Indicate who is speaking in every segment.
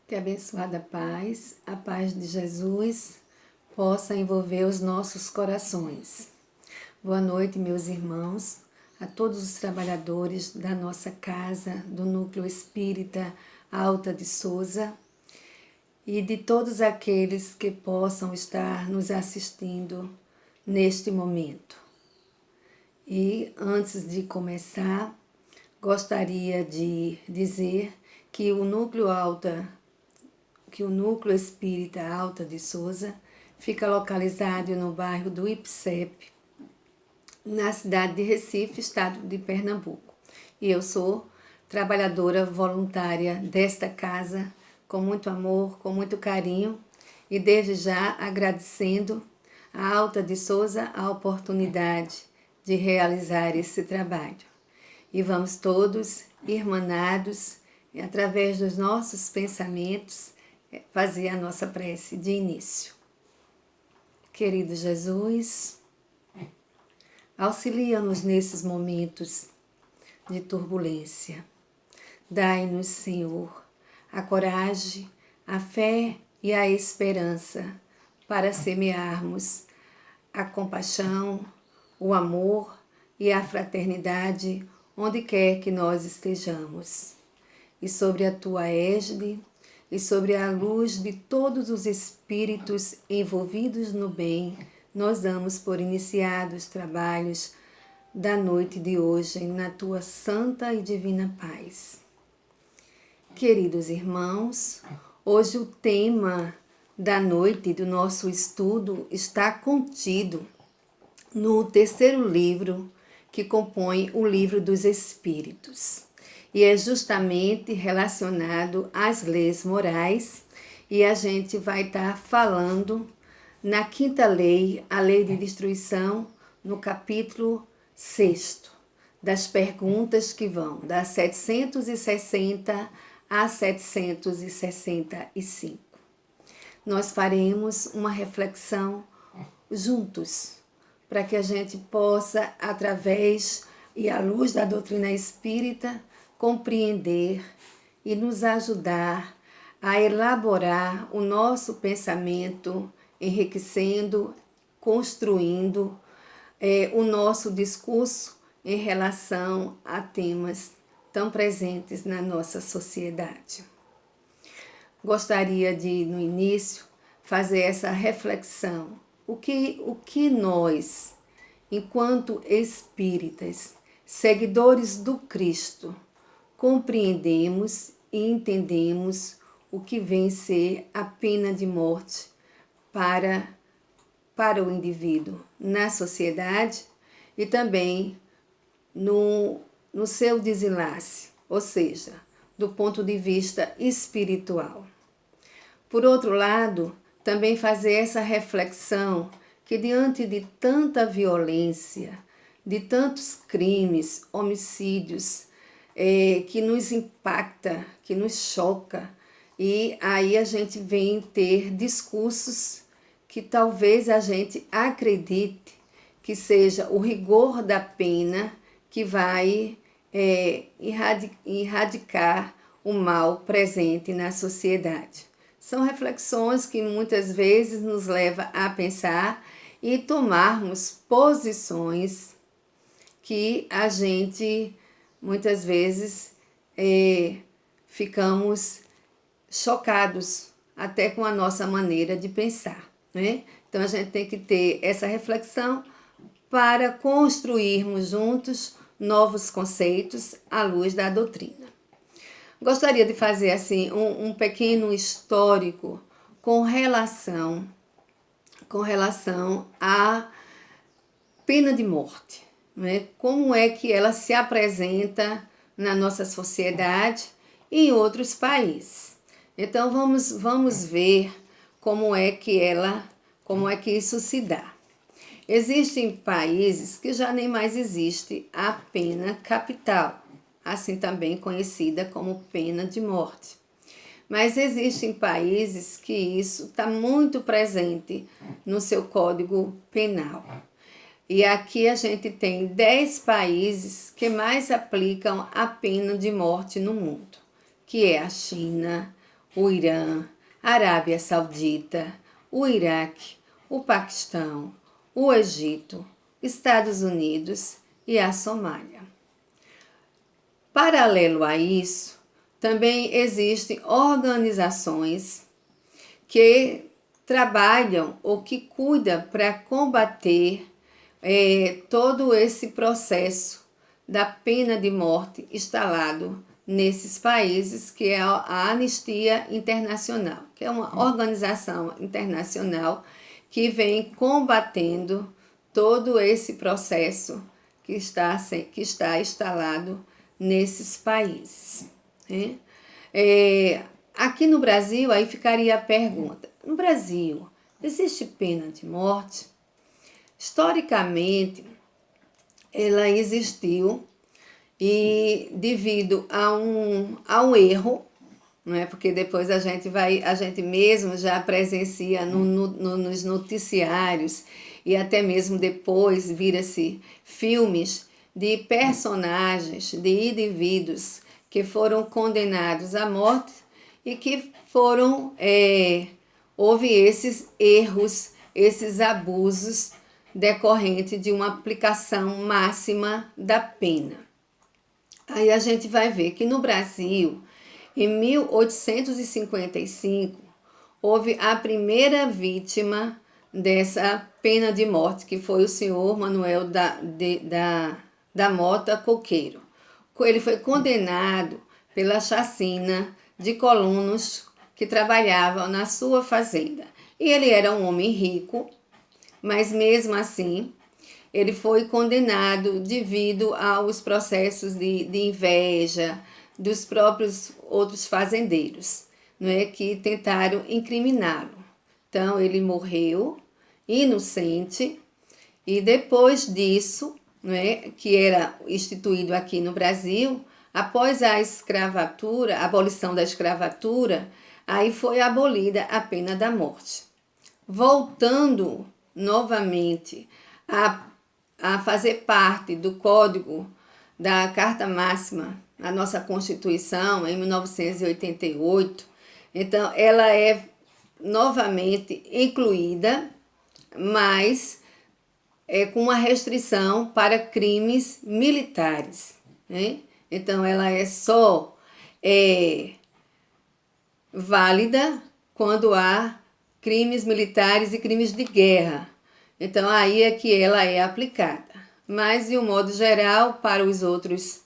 Speaker 1: Que a abençoada paz, a paz de Jesus, possa envolver os nossos corações. Boa noite, meus irmãos, a todos os trabalhadores da nossa casa, do Núcleo Espírita Alta de Souza e de todos aqueles que possam estar nos assistindo neste momento. E antes de começar, gostaria de dizer que o Núcleo Espírita Alta de Souza fica localizado no bairro do Ipsep, na cidade de Recife, estado de Pernambuco. E eu sou trabalhadora voluntária desta casa, com muito amor, com muito carinho, e desde já agradecendo a Alta de Souza a oportunidade de realizar esse trabalho. E vamos todos, irmanados, e através dos nossos pensamentos, fazer a nossa prece de início. Querido Jesus, auxilia-nos nesses momentos de turbulência. Dai-nos, Senhor, a coragem, a fé e a esperança para semearmos a compaixão, o amor e a fraternidade onde quer que nós estejamos. E sobre a tua égide, e sobre a luz de todos os espíritos envolvidos no bem, nós damos por iniciados os trabalhos da noite de hoje, na tua santa e divina paz. Queridos irmãos, hoje o tema da noite do nosso estudo está contido no terceiro livro que compõe o Livro dos Espíritos. E é justamente relacionado às leis morais, e a gente vai estar falando na quinta lei, a lei de destruição, no capítulo 6, das perguntas que vão da 760 a 765. Nós faremos uma reflexão juntos, para que a gente possa, através e à luz da doutrina espírita, compreender e nos ajudar a elaborar o nosso pensamento, enriquecendo, construindo o nosso discurso em relação a temas tão presentes na nossa sociedade. Gostaria de, no início, fazer essa reflexão. O que nós, enquanto espíritas, seguidores do Cristo, compreendemos e entendemos o que vem ser a pena de morte para o indivíduo na sociedade e também no seu desenlace, ou seja, do ponto de vista espiritual. Por outro lado, também fazer essa reflexão que diante de tanta violência, de tantos crimes, homicídios, que nos impacta, que nos choca, e aí a gente vem ter discursos que talvez a gente acredite que seja o rigor da pena que vai erradicar o mal presente na sociedade. São reflexões que muitas vezes nos levam a pensar e tomarmos posições que a gente muitas vezes ficamos chocados até com a nossa maneira de pensar, né? Então a gente tem que ter essa reflexão para construirmos juntos novos conceitos à luz da doutrina. Gostaria de fazer assim um pequeno histórico com relação à pena de morte, né? Como é que ela se apresenta na nossa sociedade e em outros países. Então vamos ver como é que isso se dá. Existem países que já nem mais existe a pena capital, assim também conhecida como pena de morte. Mas existem países que isso está muito presente no seu Código Penal. E aqui a gente tem 10 países que mais aplicam a pena de morte no mundo, que é a China, o Irã, a Arábia Saudita, o Iraque, o Paquistão, o Egito, Estados Unidos e a Somália. Paralelo a isso, também existem organizações que trabalham ou que cuidam para combater todo esse processo da pena de morte instalado nesses países, que é a Anistia Internacional, que é uma organização internacional que vem combatendo todo esse processo que está instalado nesses países. Né? Aqui no Brasil, aí ficaria a pergunta: no Brasil, existe pena de morte? Historicamente, ela existiu e devido a um erro, não é? Porque depois a gente mesmo já presencia nos noticiários e até mesmo depois vira-se filmes de personagens, de indivíduos que foram condenados à morte e que houve esses erros, esses abusos decorrente de uma aplicação máxima da pena. Aí a gente vai ver que no Brasil, em 1855, houve a primeira vítima dessa pena de morte, que foi o senhor Manuel da Mota Coqueiro. Ele foi condenado pela chacina de colonos que trabalhavam na sua fazenda. E ele era um homem rico, mas mesmo assim ele foi condenado devido aos processos de inveja dos próprios outros fazendeiros, não é, que tentaram incriminá-lo. Então ele morreu inocente e depois disso, não é, que era instituído aqui no Brasil, após a escravatura, a abolição da escravatura, aí foi abolida a pena da morte. Voltando novamente a fazer parte do Código da Carta Máxima, a nossa Constituição, em 1988, então ela é novamente incluída, mas com uma restrição para crimes militares, né? Então ela é só válida quando há crimes militares e crimes de guerra. Então aí é que ela é aplicada. Mas de um modo geral, para os outros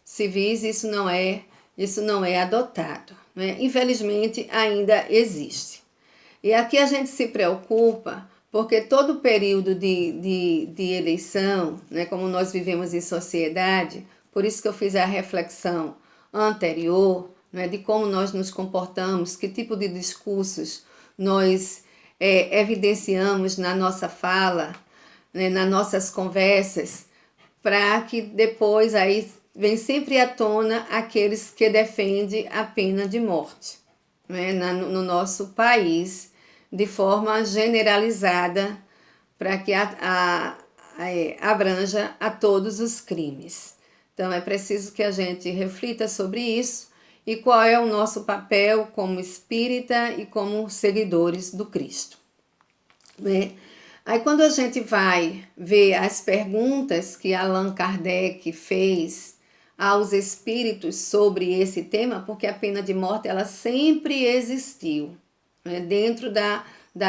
Speaker 1: civis, isso não é adotado, né? Infelizmente ainda existe. E aqui a gente se preocupa porque todo período de eleição, né, como nós vivemos em sociedade, por isso que eu fiz a reflexão anterior, né, de como nós nos comportamos, que tipo de discursos nós evidenciamos na nossa fala, né, nas nossas conversas, para que depois aí vem sempre à tona aqueles que defendem a pena de morte, né, no nosso país, de forma generalizada, para que abranja a todos os crimes. Então é preciso que a gente reflita sobre isso e qual é o nosso papel como espírita e como seguidores do Cristo. Né? Aí quando a gente vai ver as perguntas que Allan Kardec fez aos espíritos sobre esse tema, porque a pena de morte ela sempre existiu, né? Dentro da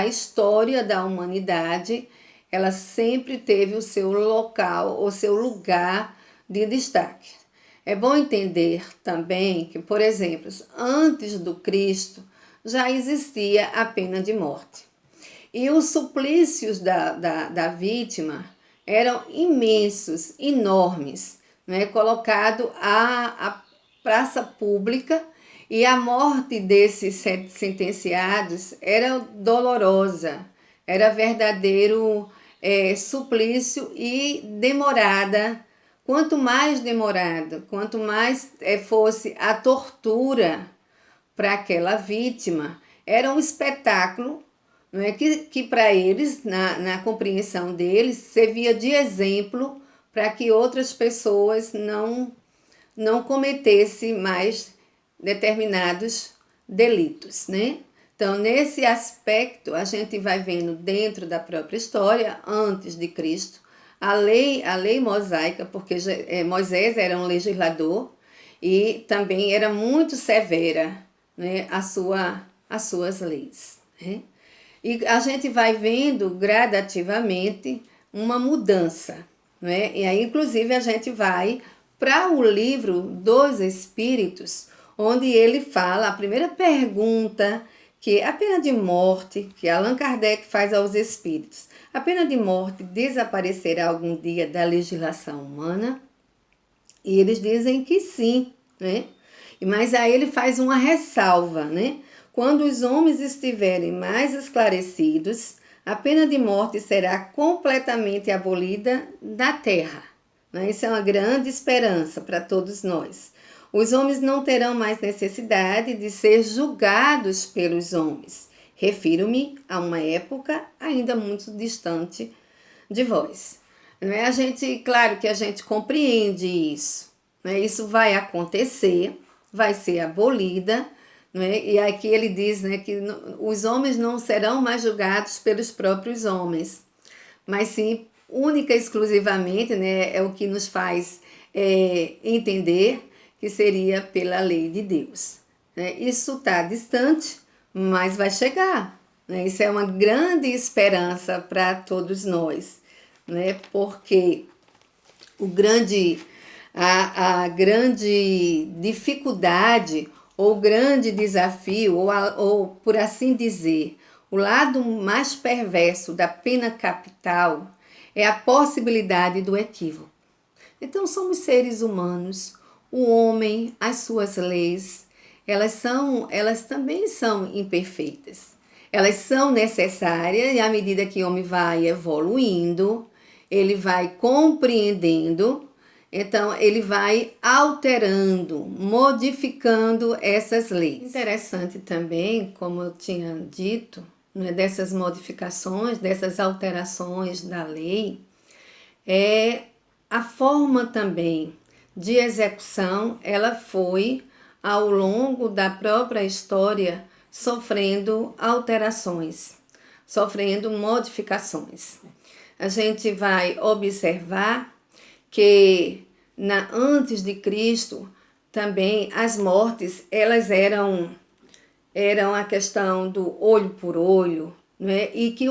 Speaker 1: história da humanidade, ela sempre teve o seu local, o seu lugar de destaque. É bom entender também que, por exemplo, antes do Cristo já existia a pena de morte. E os suplícios da vítima eram imensos, enormes, né? Colocado à praça pública, e a morte desses sentenciados era dolorosa, era verdadeiro suplício e demorada. Quanto mais demorado, quanto mais fosse a tortura para aquela vítima, era um espetáculo, não é? Que para eles, na compreensão deles, servia de exemplo para que outras pessoas não cometessem mais determinados delitos, né? Então, nesse aspecto, a gente vai vendo dentro da própria história, antes de Cristo, a lei mosaica, porque Moisés era um legislador e também era muito severa, né, as suas leis, né? E a gente vai vendo gradativamente uma mudança, né? E aí, inclusive, a gente vai para o livro dos Espíritos, onde ele fala, a primeira pergunta, que é a pena de morte, que Allan Kardec faz aos espíritos. A pena de morte desaparecerá algum dia da legislação humana? E eles dizem que sim, né? Mas aí ele faz uma ressalva, né? Quando os homens estiverem mais esclarecidos, a pena de morte será completamente abolida da terra. Né? Isso é uma grande esperança para todos nós. Os homens não terão mais necessidade de ser julgados pelos homens. Refiro-me a uma época ainda muito distante de vós. Não é? Claro que a gente compreende isso. Né? Isso vai acontecer, vai ser abolida. Né? E aqui ele diz, né, que os homens não serão mais julgados pelos próprios homens, mas sim, única e exclusivamente, né, é o que nos faz entender que seria pela lei de Deus. Né? Isso está distante, mas vai chegar. Né? Isso é uma grande esperança para todos nós, né? Porque a grande dificuldade ou grande desafio, ou por assim dizer, o lado mais perverso da pena capital é a possibilidade do equívoco. Então, somos seres humanos, o homem, as suas leis, elas também são imperfeitas. Elas são necessárias e à medida que o homem vai evoluindo, ele vai compreendendo, então ele vai alterando, modificando essas leis. Interessante também, como eu tinha dito, né, dessas modificações, dessas alterações da lei, é a forma também de execução, ela foi, ao longo da própria história, sofrendo alterações, sofrendo modificações. A gente vai observar que antes de Cristo, também as mortes, elas eram a questão do olho por olho, né? E que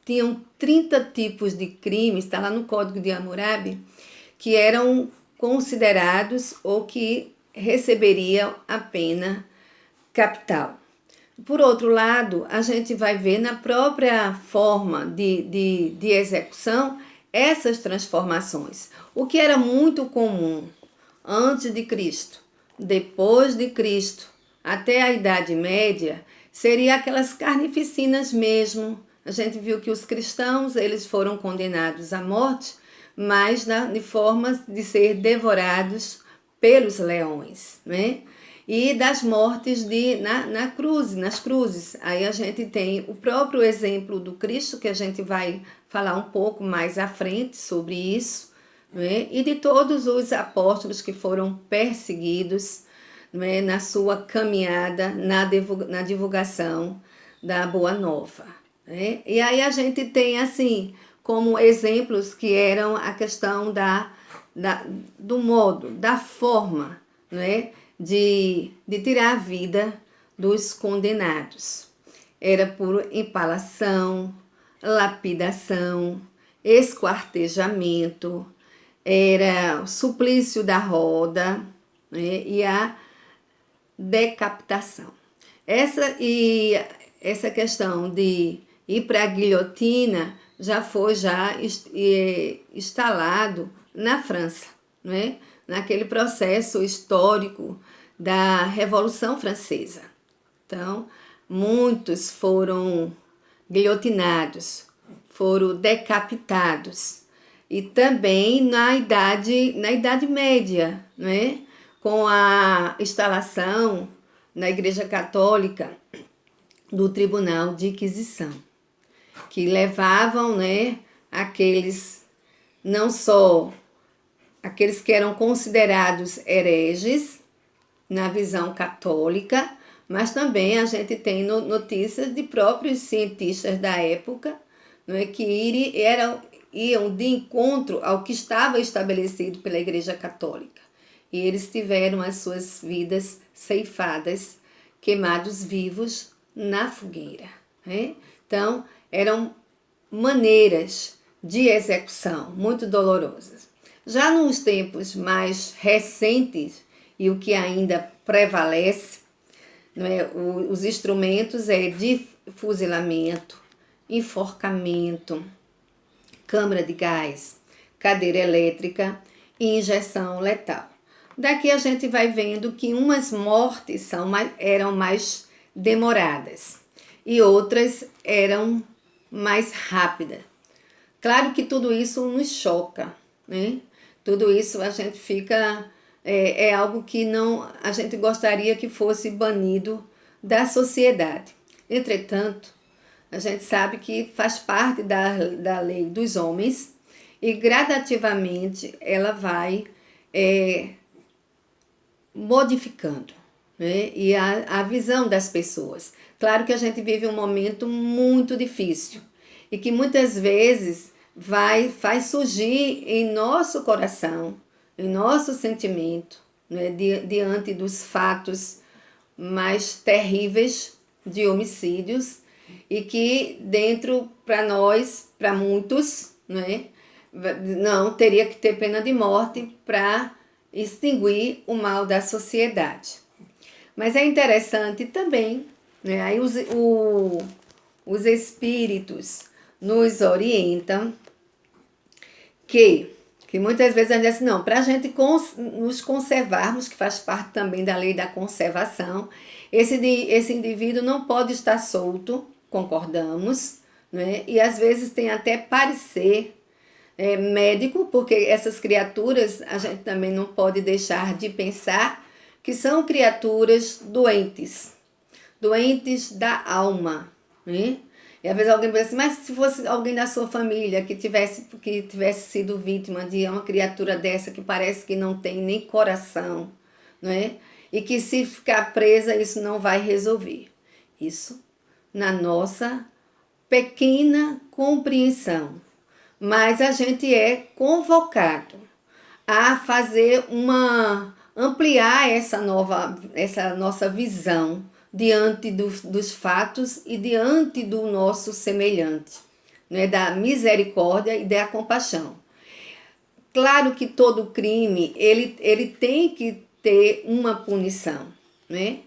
Speaker 1: tinham 30 tipos de crimes, está lá no Código de Hammurabi, que eram considerados ou que receberiam a pena capital. Por outro lado, a gente vai ver na própria forma de execução essas transformações. O que era muito comum antes de Cristo, depois de Cristo, até a Idade Média, seria aquelas carnificinas mesmo. A gente viu que os cristãos eles foram condenados à morte, mas de formas de ser devorados pelos leões, né? E das mortes nas cruzes. Aí a gente tem o próprio exemplo do Cristo, que a gente vai falar um pouco mais à frente sobre isso, né? E de todos os apóstolos que foram perseguidos, né, na sua caminhada, na divulgação da Boa Nova. Né? E aí a gente tem, assim, como exemplos que eram a questão do modo, da forma, né, de tirar a vida dos condenados. Era por empalação, lapidação, esquartejamento, era o suplício da roda, né, e a decapitação. Essa questão de ir para a guilhotina já foi instalado na França, né? Naquele processo histórico da Revolução Francesa. Então, muitos foram guilhotinados, foram decapitados. E também na Idade Média, né? Com a instalação na Igreja Católica do Tribunal de Inquisição, que levavam, né, não só aqueles que eram considerados hereges, na visão católica, mas também a gente tem notícias de próprios cientistas da época, não é, que iam de encontro ao que estava estabelecido pela Igreja Católica. E eles tiveram as suas vidas ceifadas, queimados vivos na fogueira. Né? Então, eram maneiras de execução muito dolorosas. Já nos tempos mais recentes, e o que ainda prevalece, não é, os instrumentos de fuzilamento, enforcamento, câmara de gás, cadeira elétrica e injeção letal. Daqui a gente vai vendo que umas mortes eram mais demoradas e outras eram mais rápidas. Claro que tudo isso nos choca, né? Tudo isso a gente fica... É algo que a gente gostaria que fosse banido da sociedade. Entretanto, a gente sabe que faz parte da lei dos homens e gradativamente ela vai modificando, né? E a visão das pessoas. Claro que a gente vive um momento muito difícil e que muitas vezes faz surgir em nosso coração, em nosso sentimento, né, diante dos fatos mais terríveis de homicídios e que dentro, para nós, para muitos, né, não teria que ter pena de morte para extinguir o mal da sociedade. Mas é interessante também, né, aí os espíritos nos orientam que muitas vezes a gente diz assim, não, para a gente nos conservarmos, que faz parte também da lei da conservação, esse indivíduo não pode estar solto, concordamos, né? E às vezes tem até parecer médico, porque essas criaturas a gente também não pode deixar de pensar que são criaturas doentes da alma, né? E às vezes alguém pensa assim, mas se fosse alguém da sua família que tivesse sido vítima de uma criatura dessa que parece que não tem nem coração, não é? E que se ficar presa isso não vai resolver. Isso na nossa pequena compreensão. Mas a gente é convocado a fazer ampliar essa nossa visão diante dos fatos e diante do nosso semelhante, né, da misericórdia e da compaixão. Claro que todo crime ele tem que ter uma punição, né?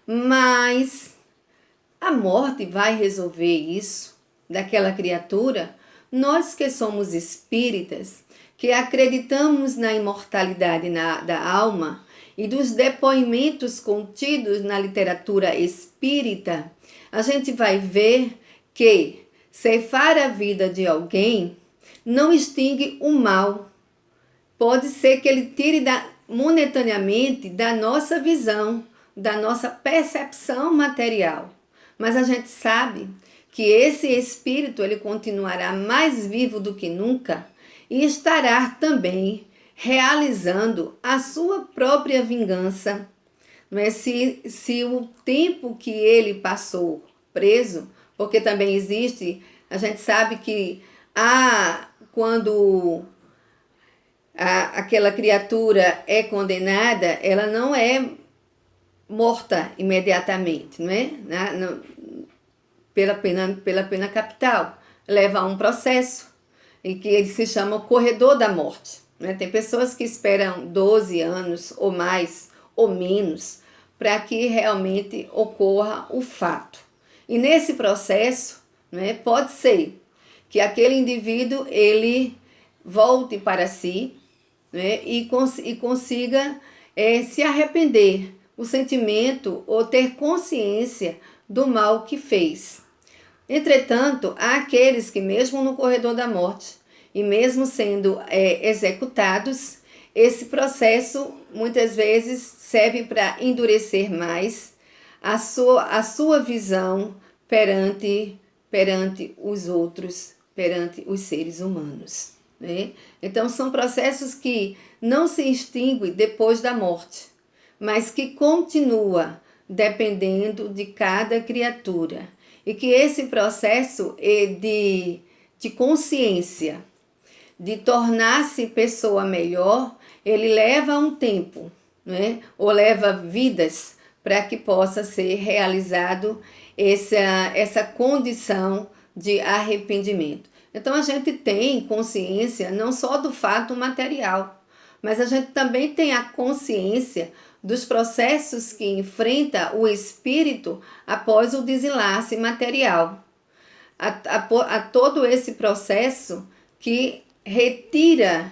Speaker 1: Mas a morte vai resolver isso daquela criatura? Nós que somos espíritas, que acreditamos na imortalidade da alma, e dos depoimentos contidos na literatura espírita, a gente vai ver que ceifar a vida de alguém não extingue o mal. Pode ser que ele tire momentaneamente da nossa visão, da nossa percepção material. Mas a gente sabe que esse espírito ele continuará mais vivo do que nunca e estará também realizando a sua própria vingança. Não é? Se o tempo que ele passou preso, porque também existe, a gente sabe que quando aquela criatura é condenada, ela não é morta imediatamente, não é? Pela pena capital. Leva a um processo e que ele se chama o corredor da morte. Né? Tem pessoas que esperam 12 anos ou mais ou menos para que realmente ocorra o fato. E nesse processo, né, pode ser que aquele indivíduo ele volte para si, né, e consiga se arrepender, o sentimento ou ter consciência do mal que fez. Entretanto, há aqueles que mesmo no corredor da morte e mesmo sendo executados, esse processo muitas vezes serve para endurecer mais a sua visão perante os outros, perante os seres humanos. Né? Então são processos que não se extinguem depois da morte, mas que continua dependendo de cada criatura. E que esse processo de consciência, de tornar-se pessoa melhor, ele leva um tempo, né? Ou leva vidas para que possa ser realizado essa condição de arrependimento. Então a gente tem consciência não só do fato material, mas a gente também tem a consciência dos processos que enfrenta o espírito após o desenlace material. A todo esse processo que retira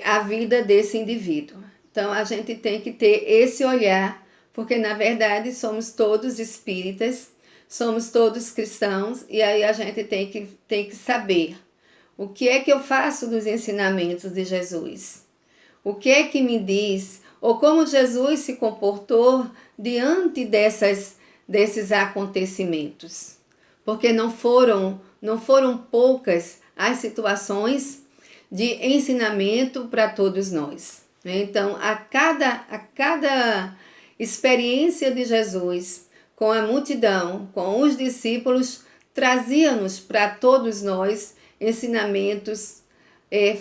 Speaker 1: a vida desse indivíduo. Então a gente tem que ter esse olhar, porque na verdade somos todos espíritas, somos todos cristãos, e aí a gente tem que saber o que é que eu faço dos ensinamentos de Jesus. O que é que me diz, ou como Jesus se comportou diante desses acontecimentos. Porque não foram poucas as situações de ensinamento para todos nós. Então, a cada experiência de Jesus com a multidão, com os discípulos, trazia-nos para todos nós ensinamentos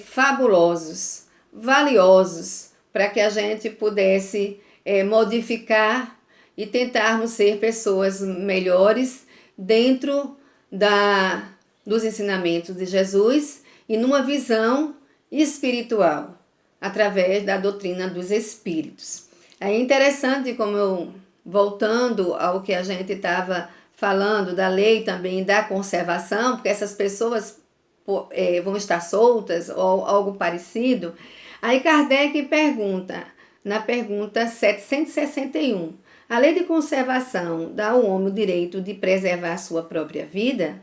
Speaker 1: fabulosos, valiosos, para que a gente pudesse modificar e tentarmos ser pessoas melhores dentro dos ensinamentos de Jesus e numa visão espiritual, através da doutrina dos espíritos. É interessante como voltando ao que a gente estava falando da lei também da conservação, porque essas pessoas vão estar soltas ou algo parecido. Aí Kardec pergunta, na pergunta 761, a lei de conservação dá ao homem o direito de preservar sua própria vida?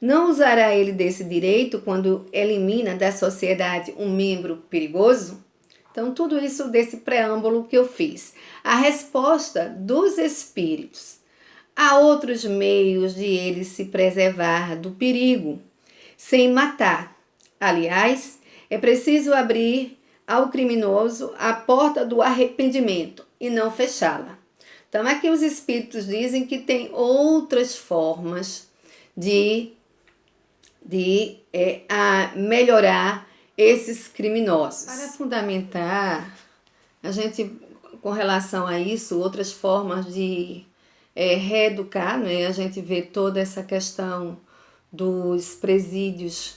Speaker 1: Não usará ele desse direito quando elimina da sociedade um membro perigoso? Então, tudo isso desse preâmbulo que eu fiz. A resposta dos espíritos. Há outros meios de ele se preservar do perigo, sem matar. Aliás, é preciso abrir ao criminoso a porta do arrependimento e não fechá-la. Então, aqui os espíritos dizem que tem outras formas de melhorar esses criminosos. Para fundamentar, a gente, com relação a isso, outras formas de reeducar, né? A gente vê toda essa questão dos presídios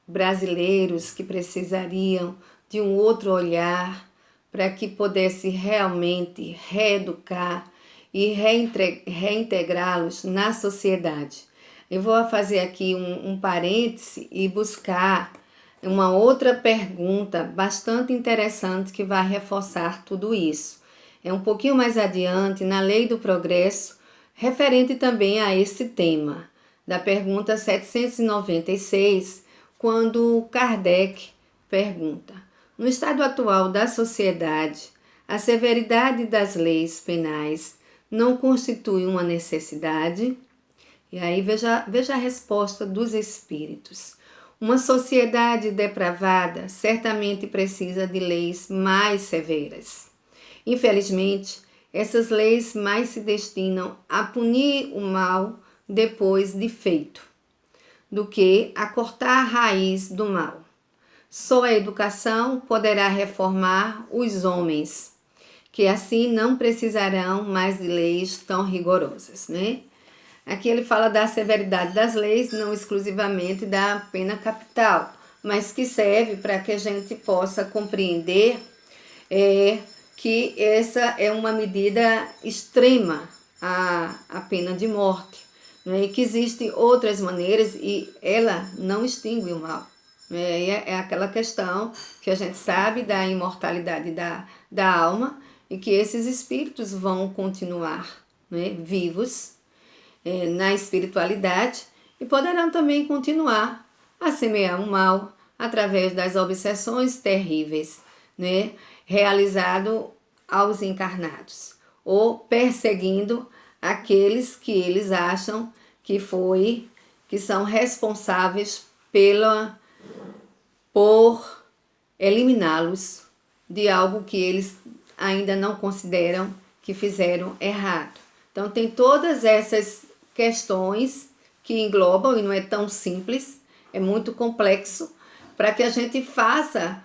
Speaker 1: brasileiros que precisariam de um outro olhar para que pudesse realmente reeducar e reintegrá-los na sociedade. Eu vou fazer aqui um parêntese e buscar uma outra pergunta bastante interessante que vai reforçar tudo isso. É um pouquinho mais adiante, na Lei do Progresso, referente também a esse tema, da pergunta 796, quando Kardec pergunta: no estado atual da sociedade, a severidade das leis penais não constitui uma necessidade? E aí veja a resposta dos espíritos. Uma sociedade depravada certamente precisa de leis mais severas. Infelizmente, essas leis mais se destinam a punir o mal depois de feito, do que a cortar a raiz do mal. Só a educação poderá reformar os homens, que assim não precisarão mais de leis tão rigorosas, né? Aqui ele fala da severidade das leis, não exclusivamente da pena capital, mas que serve para que a gente possa compreender que essa é uma medida extrema, a pena de morte, né? E que existem outras maneiras e ela não extingue o mal. É aquela questão que a gente sabe da imortalidade da alma e que esses espíritos vão continuar, né, vivos na espiritualidade e poderão também continuar a semear o mal através das obsessões terríveis, né, realizado aos encarnados, ou perseguindo aqueles que eles acham que são responsáveis por eliminá-los de algo que eles ainda não consideram que fizeram errado. Então tem todas essas questões que englobam, e não é tão simples, é muito complexo, para que a gente faça,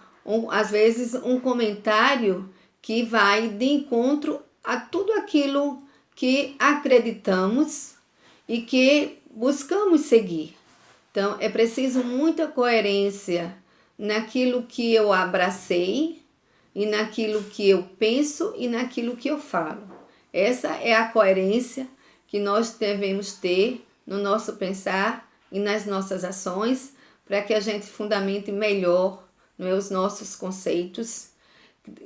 Speaker 1: às vezes, um comentário que vai de encontro a tudo aquilo que acreditamos e que buscamos seguir. Então, é preciso muita coerência naquilo que eu abracei e naquilo que eu penso e naquilo que eu falo. Essa é a coerência que nós devemos ter no nosso pensar e nas nossas ações, para que a gente fundamente melhor, não é, os nossos conceitos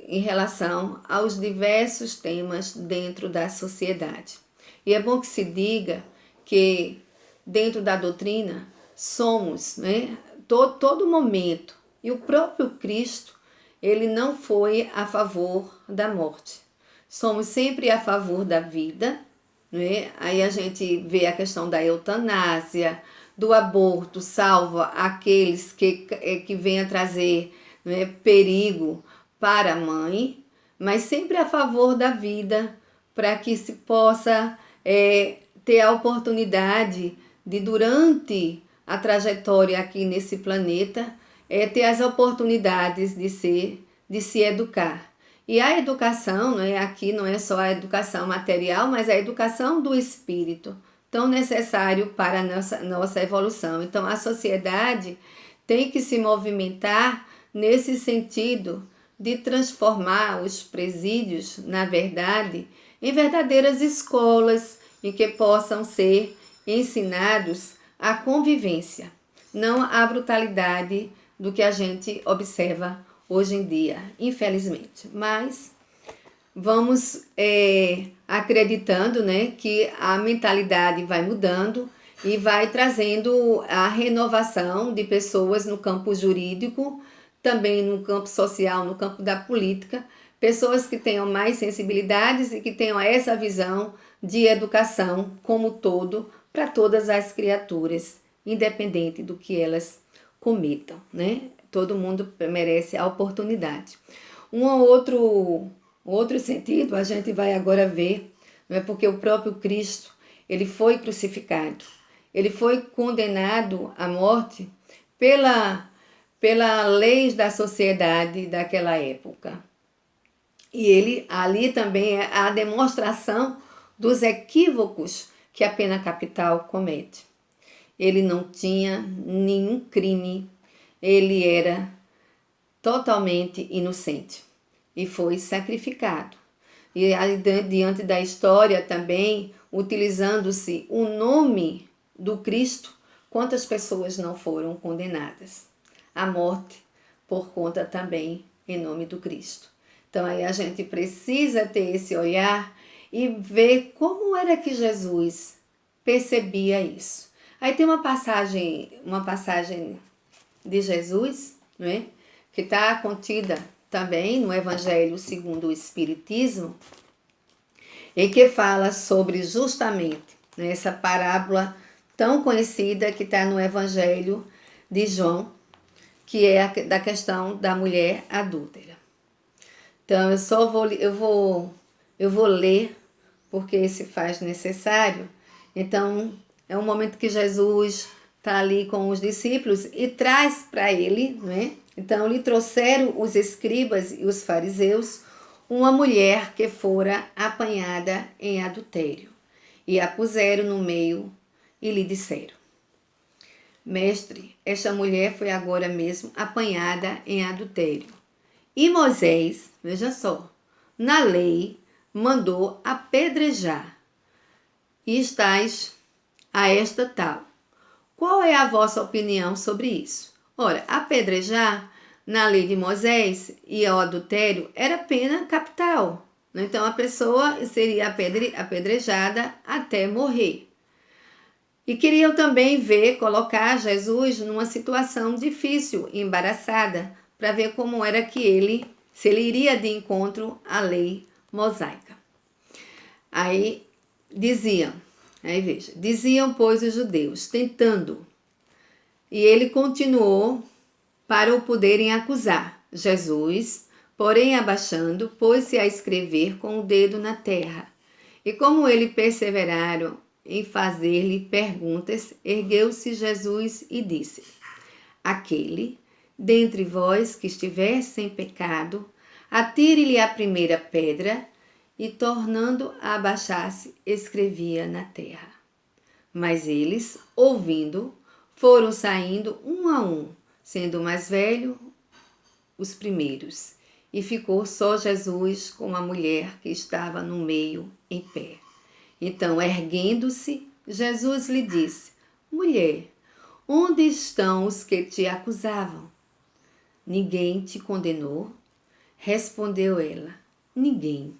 Speaker 1: em relação aos diversos temas dentro da sociedade. E é bom que se diga que dentro da doutrina somos, né, todo momento, e o próprio Cristo, ele não foi a favor da morte. Somos sempre a favor da vida, né? Aí a gente vê a questão da eutanásia, do aborto, salva aqueles que vêm a trazer, né, perigo para a mãe, mas sempre a favor da vida, para que se possa ter a oportunidade de, durante a trajetória aqui nesse planeta, ter as oportunidades de se educar. E a educação, né, aqui não é só a educação material, mas a educação do espírito, tão necessário para a nossa evolução. Então, a sociedade tem que se movimentar nesse sentido de transformar os presídios, na verdade, em verdadeiras escolas em que possam ser ensinados a convivência, não a brutalidade do que a gente observa hoje em dia, infelizmente. Mas vamos acreditando, né, que a mentalidade vai mudando e vai trazendo a renovação de pessoas no campo jurídico, também no campo social, no campo da política, pessoas que tenham mais sensibilidades e que tenham essa visão de educação como todo para todas as criaturas, independente do que elas cometam, né? Todo mundo merece a oportunidade. Um outro sentido a gente vai agora ver, não é, porque o próprio Cristo, ele foi crucificado, ele foi condenado à morte pela lei da sociedade daquela época. E ele ali também é a demonstração dos equívocos que a pena capital comete. Ele não tinha nenhum crime, ele era totalmente inocente e foi sacrificado. E diante da história também, utilizando-se o nome do Cristo, quantas pessoas não foram condenadas à morte por conta também em nome do Cristo. Então aí a gente precisa ter esse olhar e ver como era que Jesus percebia isso. Aí tem uma passagem de Jesus, né, que está contida também no Evangelho segundo o Espiritismo, e que fala sobre justamente, né, essa parábola tão conhecida que está no Evangelho de João, que é da questão da mulher adúltera. Então eu vou ler, porque se faz necessário. Então é um momento que Jesus está ali com os discípulos e traz para ele, né? Então lhe trouxeram os escribas e os fariseus uma mulher que fora apanhada em adultério, e a puseram no meio e lhe disseram: Mestre, esta mulher foi agora mesmo apanhada em adultério. E Moisés, veja só, na lei mandou apedrejar. E estáis a esta tal. Qual é a vossa opinião sobre isso? Ora, apedrejar na lei de Moisés e ao adultério era pena capital. Então a pessoa seria apedrejada até morrer. E queriam também colocar Jesus numa situação difícil, embaraçada, para ver como era que se ele iria de encontro à lei mosaica. Aí diziam, pois os judeus, tentando, e ele continuou para o poderem acusar Jesus, Porém, abaixando, pôs-se a escrever com o dedo na terra. E como ele perseveraram em fazer-lhe perguntas, ergueu-se Jesus e disse: Aquele dentre vós que estiver sem pecado, atire-lhe a primeira pedra, e tornando a abaixar-se, escrevia na terra. Mas eles, ouvindo, foram saindo um a um, sendo o mais velho os primeiros, e ficou só Jesus com a mulher que estava no meio, em pé. Então, erguendo-se, Jesus lhe disse: Mulher, onde estão os que te acusavam? Ninguém te condenou? Respondeu ela: Ninguém.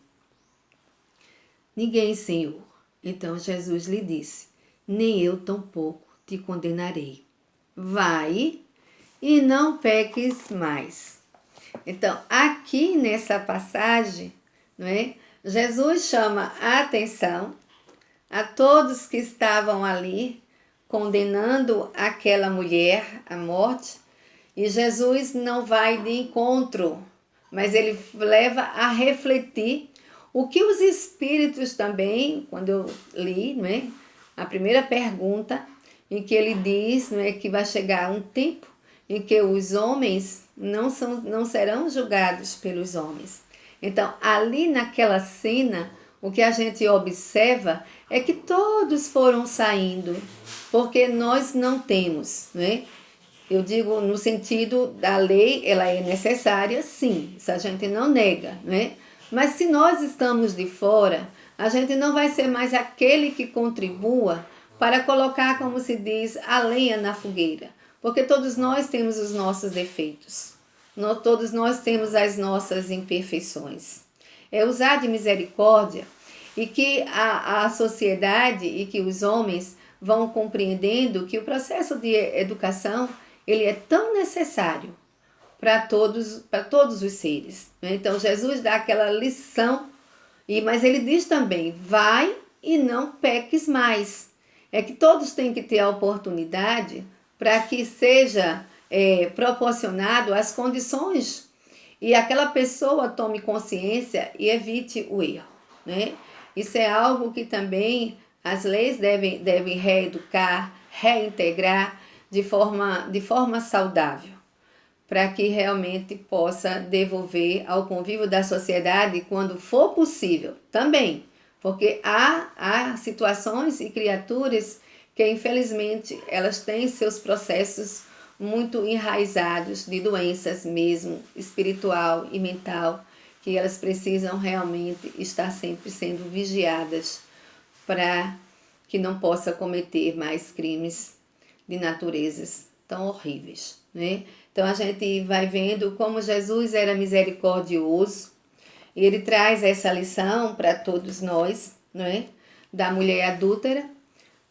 Speaker 1: Ninguém, Senhor. Então Jesus lhe disse: Nem eu tampouco te condenarei. Vai e não peques mais. Então, aqui nessa passagem, não é? Jesus chama a atenção a todos que estavam ali condenando aquela mulher à morte, e Jesus não vai de encontro, mas ele leva a refletir o que os espíritos também, quando eu li, não é? A primeira pergunta, em que ele diz, não é, que vai chegar um tempo em que os homens não serão julgados pelos homens. Então, ali naquela cena, o que a gente observa é que todos foram saindo, porque nós não temos, né? Eu digo no sentido da lei, ela é necessária, sim, isso a gente não nega, né? Mas se nós estamos de fora, a gente não vai ser mais aquele que contribua para colocar, como se diz, a lenha na fogueira. Porque todos nós temos os nossos defeitos. Todos nós temos as nossas imperfeições. É usar de misericórdia e que a sociedade e que os homens vão compreendendo que o processo de educação ele é tão necessário para todos os seres. Então Jesus dá aquela lição, mas ele diz também: vai e não peques mais. É que todos têm que ter a oportunidade para que seja proporcionado as condições e aquela pessoa tome consciência e evite o erro, né? Isso é algo que também as leis devem reeducar, reintegrar de forma saudável, para que realmente possa devolver ao convívio da sociedade quando for possível também, porque há situações e criaturas que infelizmente elas têm seus processos muito enraizados de doenças mesmo, espiritual e mental, que elas precisam realmente estar sempre sendo vigiadas para que não possa cometer mais crimes de naturezas tão horríveis, né? Então a gente vai vendo como Jesus era misericordioso e ele traz essa lição para todos nós, não é? Da mulher adúltera,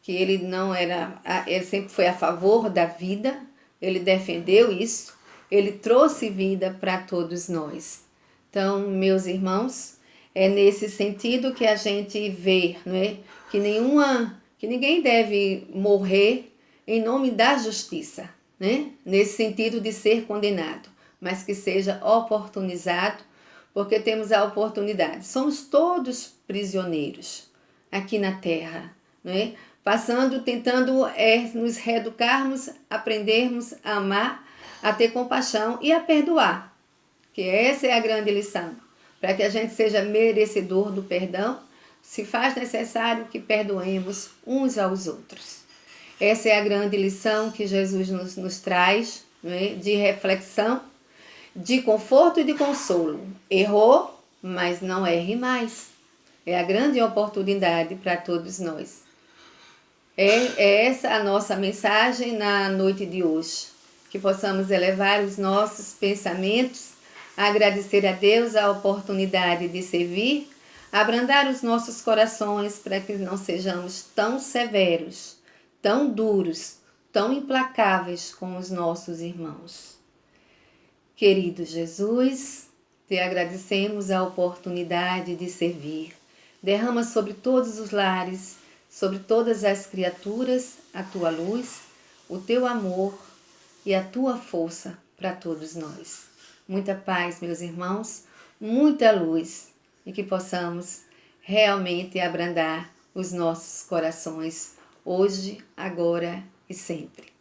Speaker 1: que ele não era, ele sempre foi a favor da vida, ele defendeu isso, ele trouxe vida para todos nós. Então, meus irmãos, é nesse sentido que a gente vê, não é? Que ninguém deve morrer em nome da justiça, né? Nesse sentido de ser condenado, mas que seja oportunizado, porque temos a oportunidade. Somos todos prisioneiros aqui na Terra, não é? Tentando nos reeducarmos, aprendermos a amar, a ter compaixão e a perdoar, que essa é a grande lição, para que a gente seja merecedor do perdão, se faz necessário que perdoemos uns aos outros. Essa é a grande lição que Jesus nos traz, né, de reflexão, de conforto e de consolo. Errou, mas não erre mais. É a grande oportunidade para todos nós. É essa a nossa mensagem na noite de hoje. Que possamos elevar os nossos pensamentos, agradecer a Deus a oportunidade de servir, abrandar os nossos corações para que não sejamos tão severos, tão duros, tão implacáveis com os nossos irmãos. Querido Jesus, te agradecemos a oportunidade de servir. Derrama sobre todos os lares, sobre todas as criaturas, a tua luz, o teu amor e a tua força para todos nós. muita paz, meus irmãos, muita luz e que possamos realmente abrandar os nossos corações hoje, agora e sempre.